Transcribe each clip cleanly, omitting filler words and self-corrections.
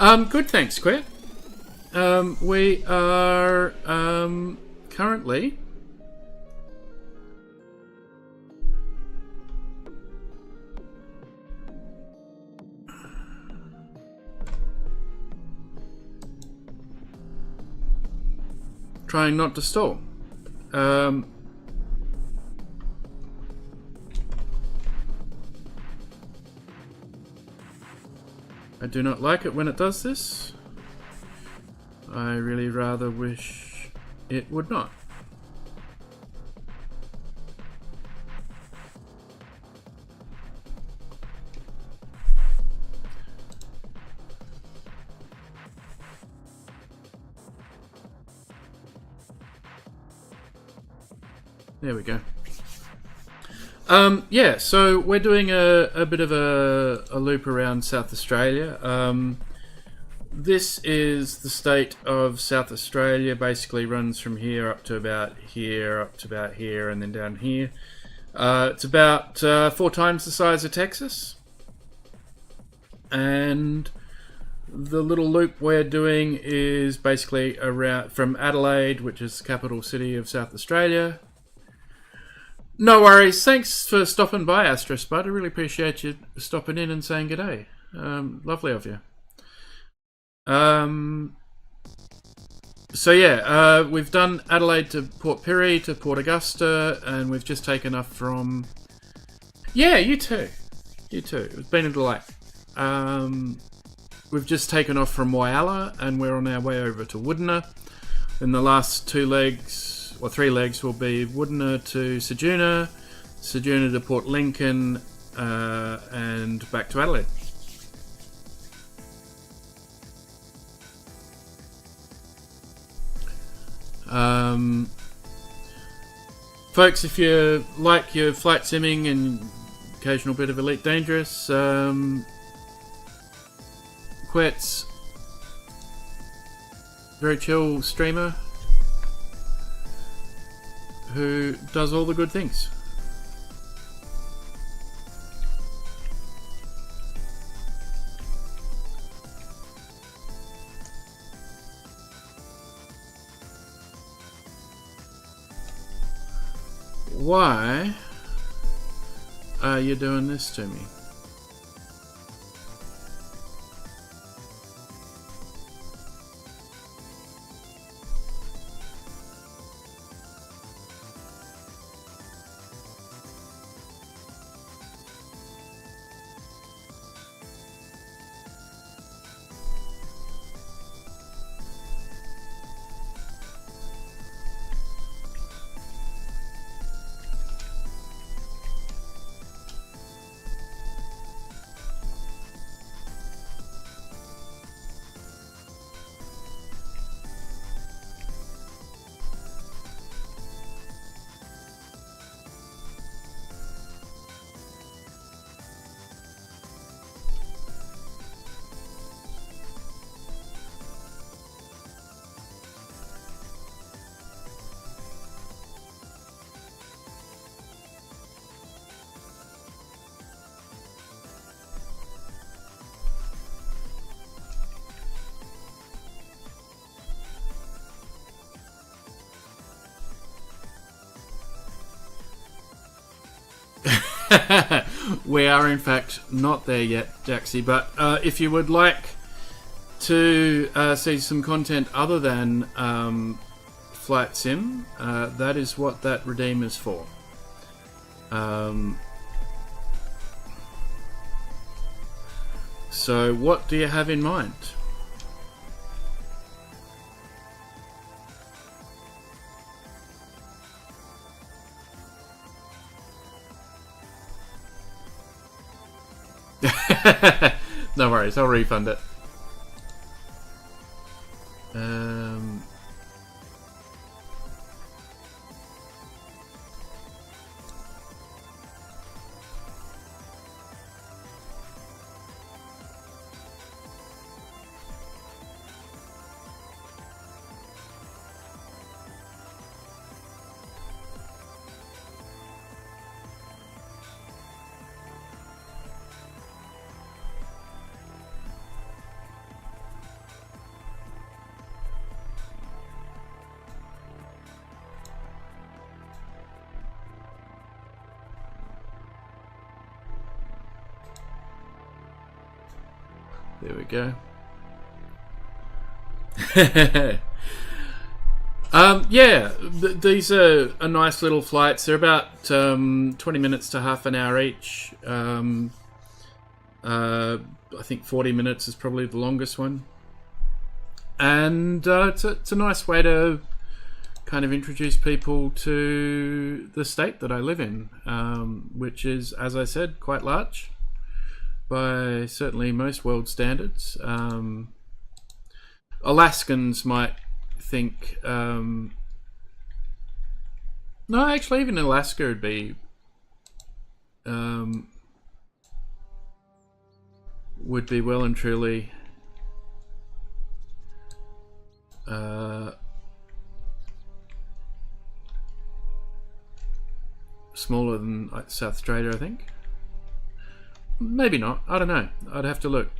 Good, thanks, Quit. We are currently trying not to stall. I do not like it when it does this. I really rather wish it would not. There we go. Yeah, so we're doing a bit of a loop around South Australia. This is the state of South Australia. Basically runs from here up to about here, up to about here, and then down here. It's about 4 times the size of Texas. And the little loop we're doing is basically around from Adelaide, which is the capital city of South Australia. No worries. Thanks for stopping by, Astrospud. I really appreciate you stopping in and saying g'day. Lovely of you. So yeah, we've done Adelaide to Port Pirie to Port Augusta, and we've just taken off from... Yeah, you too. You too. It's been a delight. We've just taken off from Whyalla, and we're on our way over to Woodner. In the last 2 legs... or 3 legs will be Woodner to Ceduna, Ceduna to Port Lincoln, and back to Adelaide. Folks, if you like your flight simming and occasional bit of Elite Dangerous, Quet's very chill streamer who does all the good things. Why are you doing this to me? We are in fact not there yet, Jaxie, but if you would like to see some content other than Flight Sim, that is what that redeem is for. So what do you have in mind? No worries, I'll refund it. There we go. Yeah, these are nice little flights. They're about 20 minutes to half an hour each. I think 40 minutes is probably the longest one. And it's a nice way to kind of introduce people to the state that I live in, which is, as I said, quite large by certainly most world standards. Alaskans might think, no, actually, even Alaska would be well and truly smaller than South Australia, I think. Maybe not. I don't know. I'd have to look.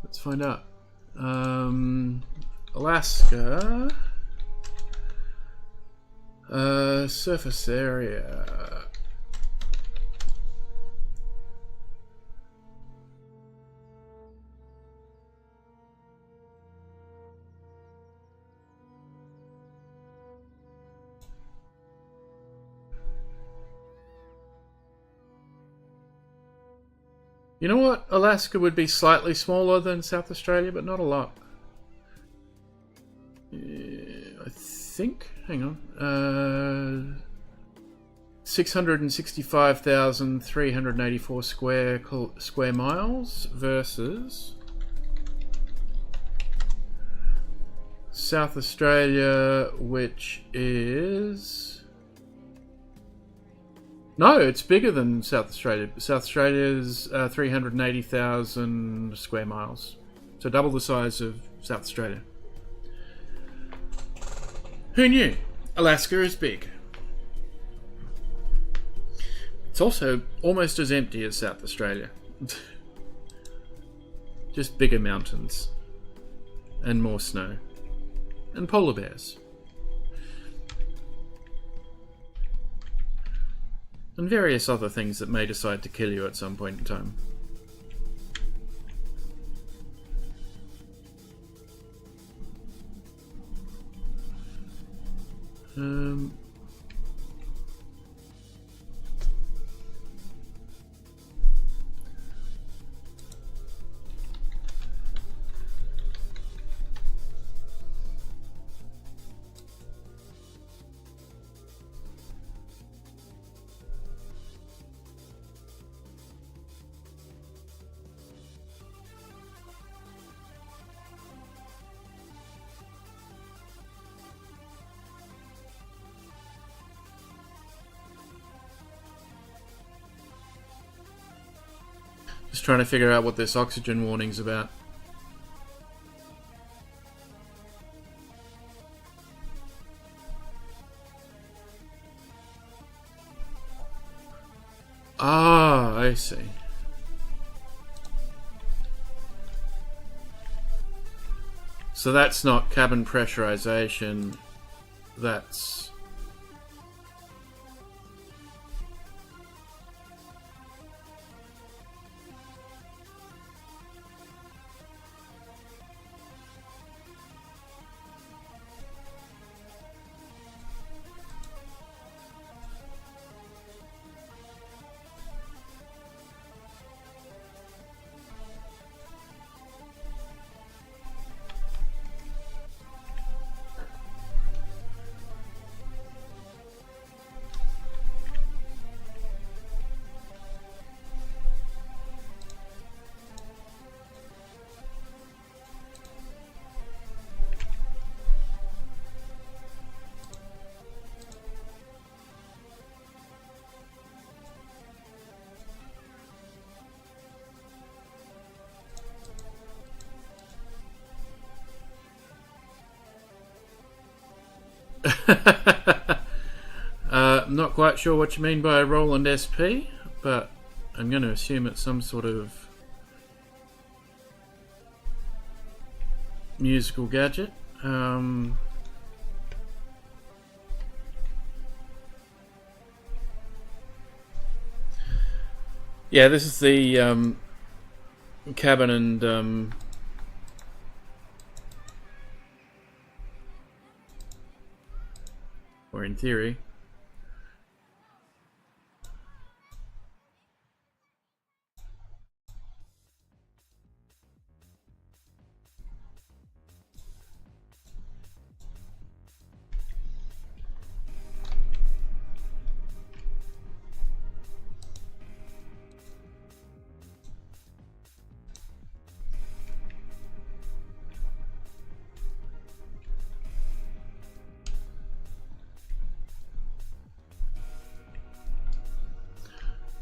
Let's find out. Alaska surface area. You know what? Alaska would be slightly smaller than South Australia, but not a lot. I think. Hang on. 665,384 square miles versus South Australia, which is... No, it's bigger than South Australia. South Australia is 380,000 square miles. So double the size of South Australia. Who knew? Alaska is big. It's also almost as empty as South Australia. Just bigger mountains. And more snow. And polar bears. And various other things that may decide to kill you at some point in time. Just trying to figure out what this oxygen warning's about. Ah, I see. So that's not cabin pressurization, that's... Not quite sure what you mean by Roland SP, but I'm going to assume it's some sort of musical gadget. Yeah, this is the cabin and or in theory.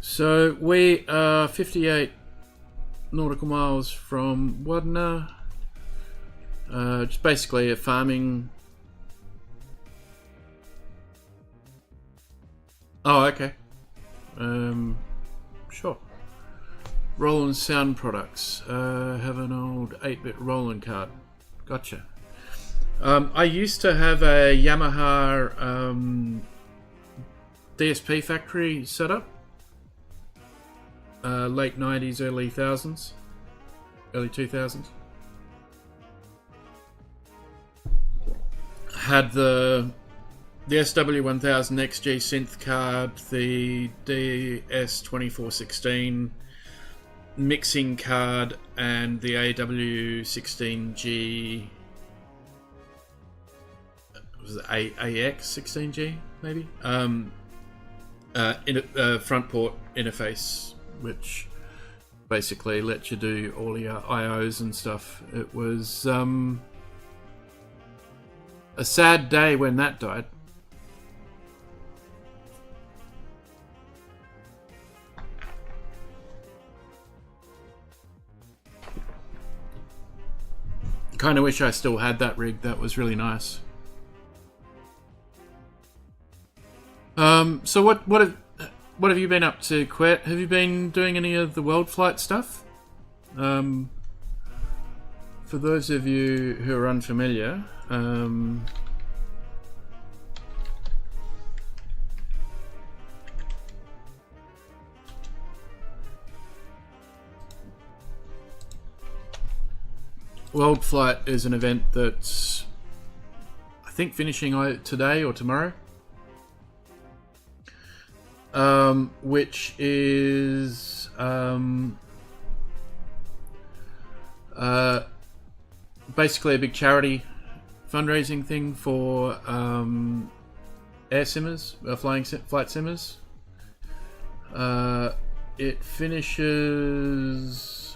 So we are 58 nautical miles from Wadna. Just basically a farming. Oh, okay. Sure. Roland Sound Products. Have an old 8-bit Roland card. Gotcha. I used to have a Yamaha DSP factory set up. Late 90s, early 1000s. Early 2000s. Had the SW1000 XG synth card, the DS2416 mixing card, and the AW16G. Was it AX16G maybe? Front port interface, which basically lets you do all your IOs and stuff. It was a sad day when that died. Kind of wish I still had that rig. That was really nice. So what have you been up to, Quet? Have you been doing any of the world flight stuff? For those of you who are unfamiliar, World Flight is an event that's, I think, finishing today or tomorrow. Which is basically a big charity fundraising thing for air simmers, flight simmers. It finishes.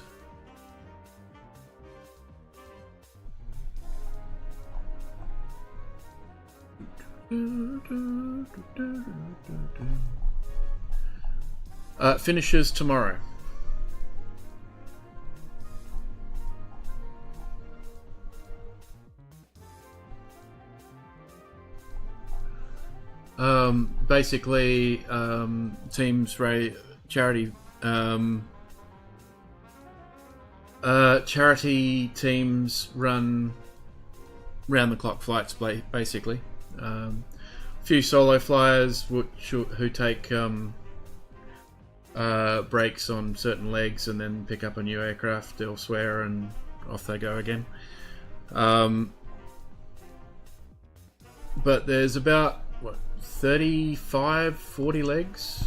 Finishes tomorrow. Basically, teams charity charity teams run round-the-clock flights, basically. A few solo flyers who take breaks on certain legs and then pick up a new aircraft elsewhere, and off they go again. But there's about 35, 40 legs.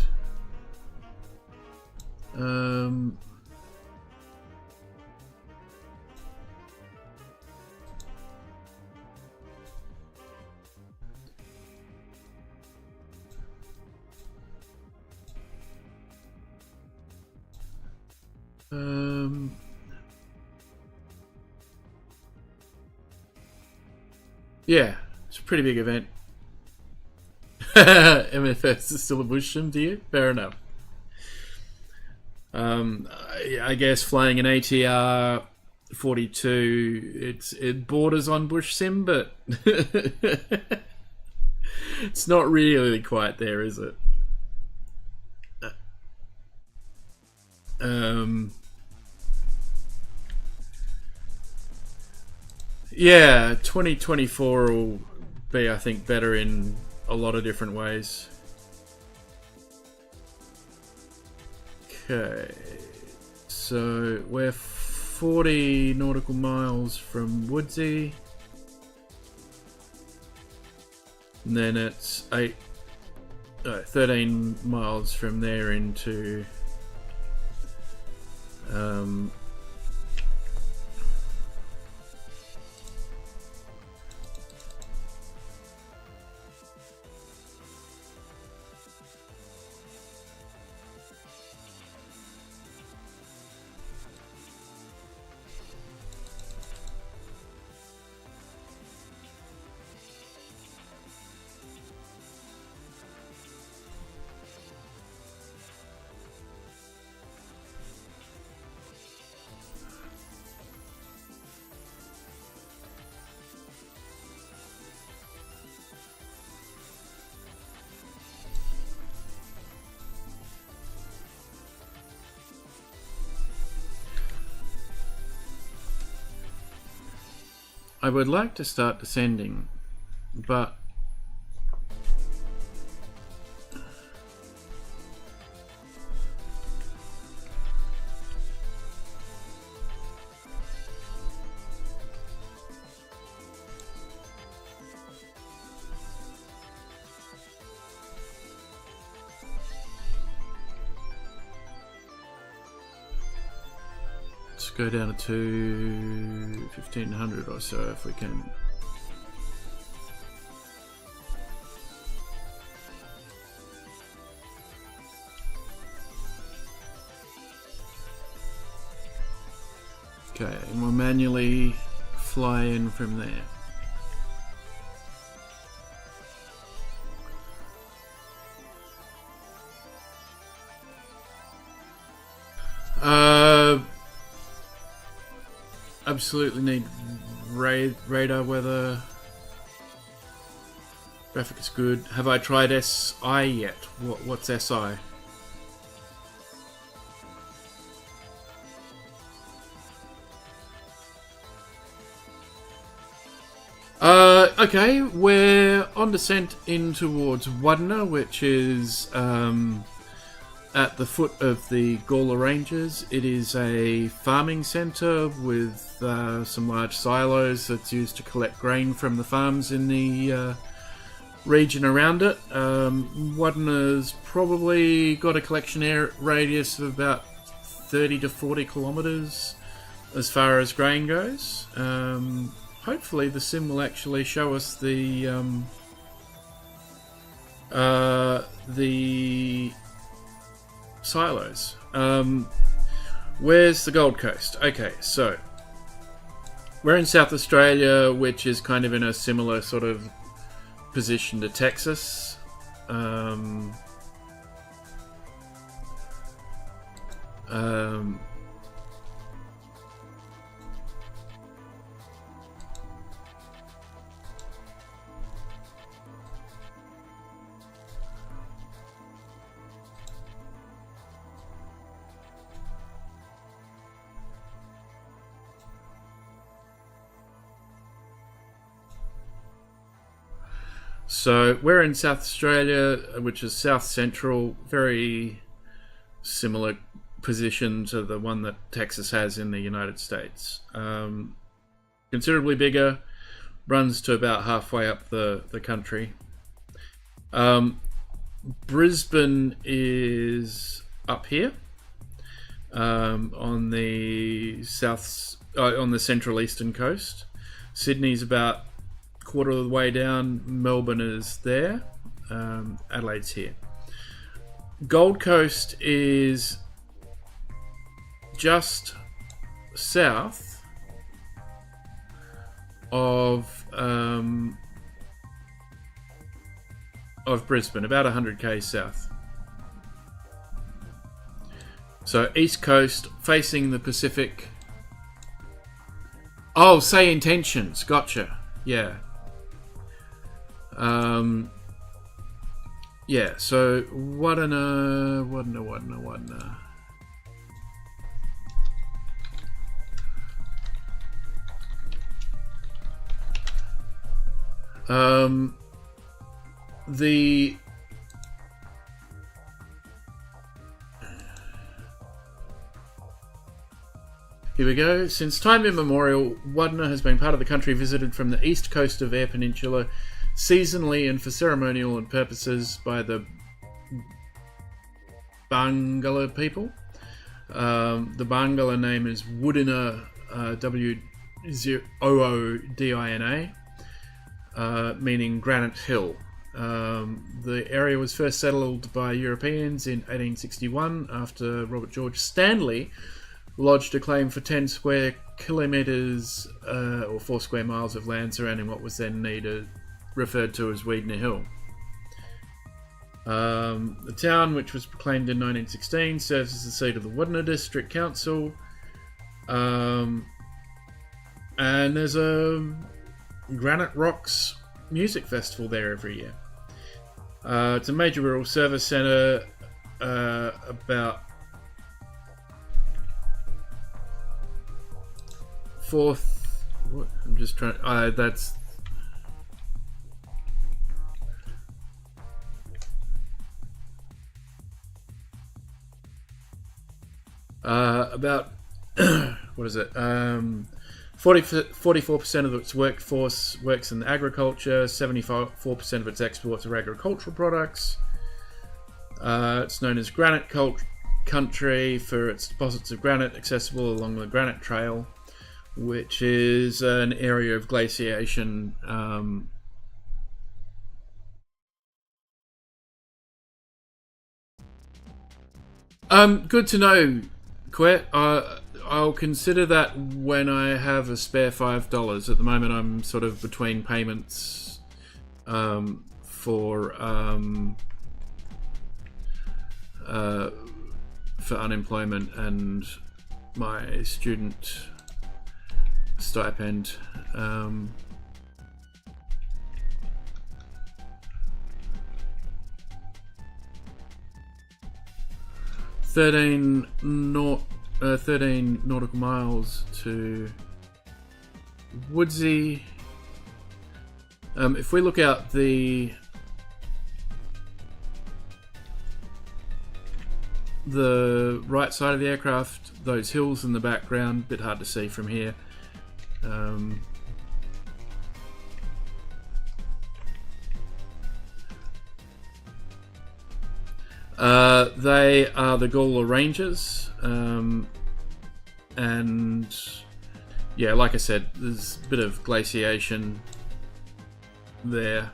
Yeah, it's a pretty big event. MFS is still a bush sim to you? Fair enough. I guess flying an ATR 42, it borders on bush sim, but it's not really quite there, is it? Yeah, 2024 will be, I think, better in a lot of different ways. Okay, so we're 40 nautical miles from Woodsy. And then it's 13 miles from there into I would like to start descending, but let's go down to 1500 or so if we can. Okay, and we'll manually fly in from there. Absolutely need radar weather. Graphic is good. Have I tried SI yet? What's SI? Okay, we're on descent in towards Wadna, which is at the foot of the Gawler Ranges. It is a farming centre with some large silos that's used to collect grain from the farms in the region around it. Wadna's probably got a collection radius of about 30 to 40 kilometres as far as grain goes. Hopefully the sim will actually show us the silos. Where's the Gold Coast? Okay, so we're in South Australia, which is kind of in a similar sort of position to Texas. So we're in South Australia, which is south central, very similar position to the one that Texas has in the United States. Considerably bigger, runs to about halfway up the country. Brisbane is up here on the on the central eastern coast. Sydney's about quarter of the way down. Melbourne is there. Adelaide's here. Gold Coast is just south of Brisbane, about 100 k's south. So east coast, facing the Pacific. Oh, say intentions. Gotcha. Yeah. Yeah, so Wadna. The we go. Since time immemorial, Wadna has been part of the country visited from the east coast of Eyre Peninsula, seasonally and for ceremonial and purposes by the Bangala people. The Bangala name is Woodina, Woodina, meaning granite hill. The area was first settled by Europeans in 1861 after Robert George Stanley lodged a claim for 10 square kilometres or 4 square miles of land surrounding what was then referred to as Weedner Hill. The town, which was proclaimed in 1916, serves as the seat of the Wadna District Council. And there's a Granite Rocks music festival there every year. It's a major rural service centre, about fourth. What? I'm just trying. That's. About what is it? 44% of its workforce works in agriculture. 74% of its exports are agricultural products. It's known as Granite Country for its deposits of granite accessible along the Granite Trail, which is an area of glaciation. Good to know, Quet. I'll consider that when I have a spare $5. At the moment, I'm sort of between payments for unemployment and my student stipend. Thirteen nautical miles to Woodsy. If we look out the right side of the aircraft, those hills in the background, a bit hard to see from here. They are the Gawler Rangers, and yeah, like I said, there's a bit of glaciation there.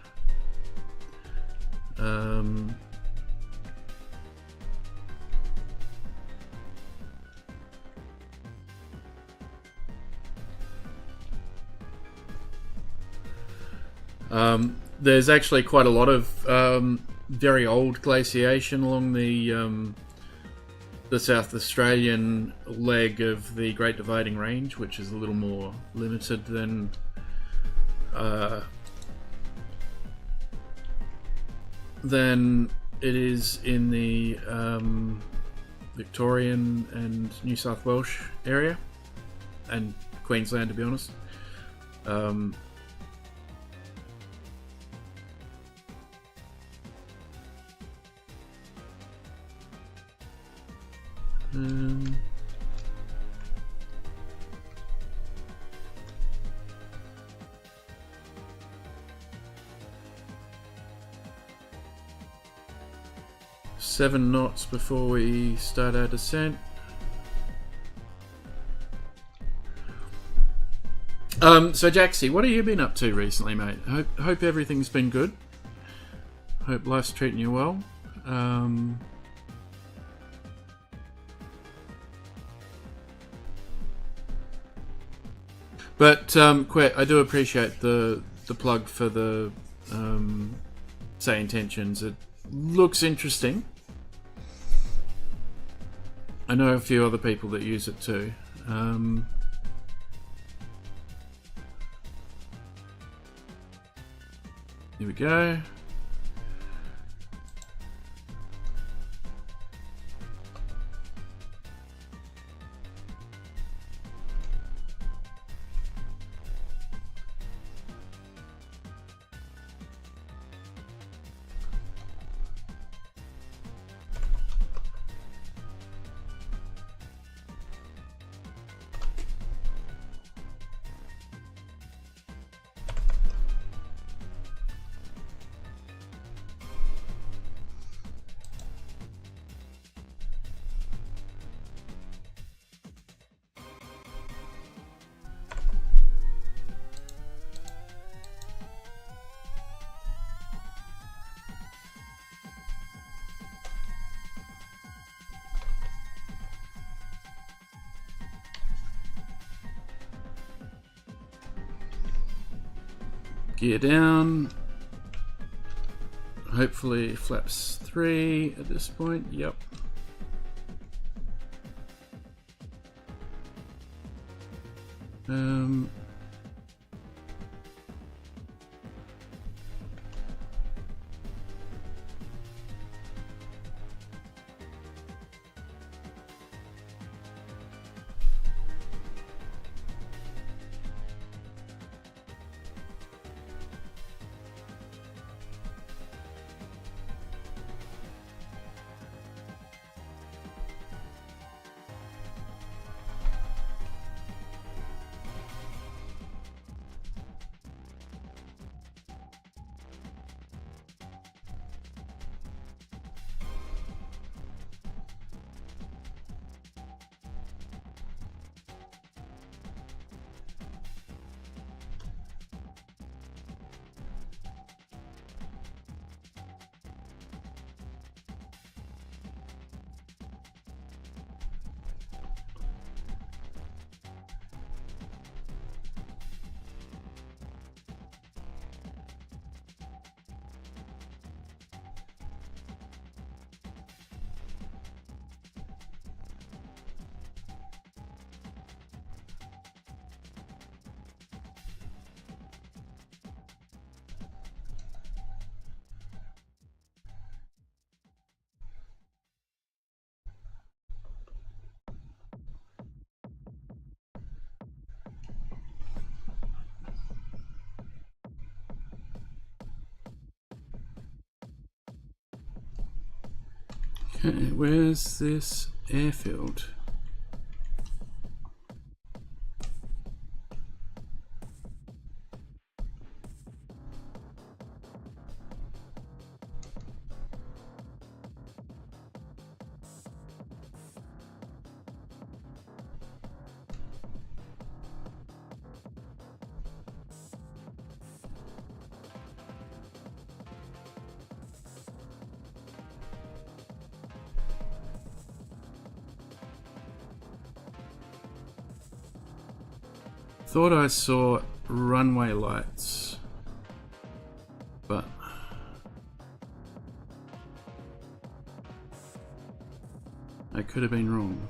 There's actually quite a lot of very old glaciation along the South Australian leg of the Great Dividing Range, which is a little more limited than it is in the Victorian and New South Wales area, and Queensland, to be honest. Seven knots before we start our descent. So Jaxie, what have you been up to recently, mate? Hope everything's been good. Hope life's treating you well. But Quet, I do appreciate the plug for the Say Intentions. It looks interesting. I know a few other people that use it too. Here we go. Gear down. Hopefully flaps 3 at this point. Yep. Okay, where's this airfield? Thought I saw runway lights, but I could have been wrong.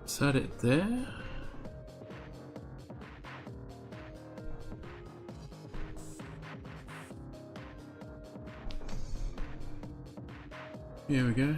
Is that it there? Here we go.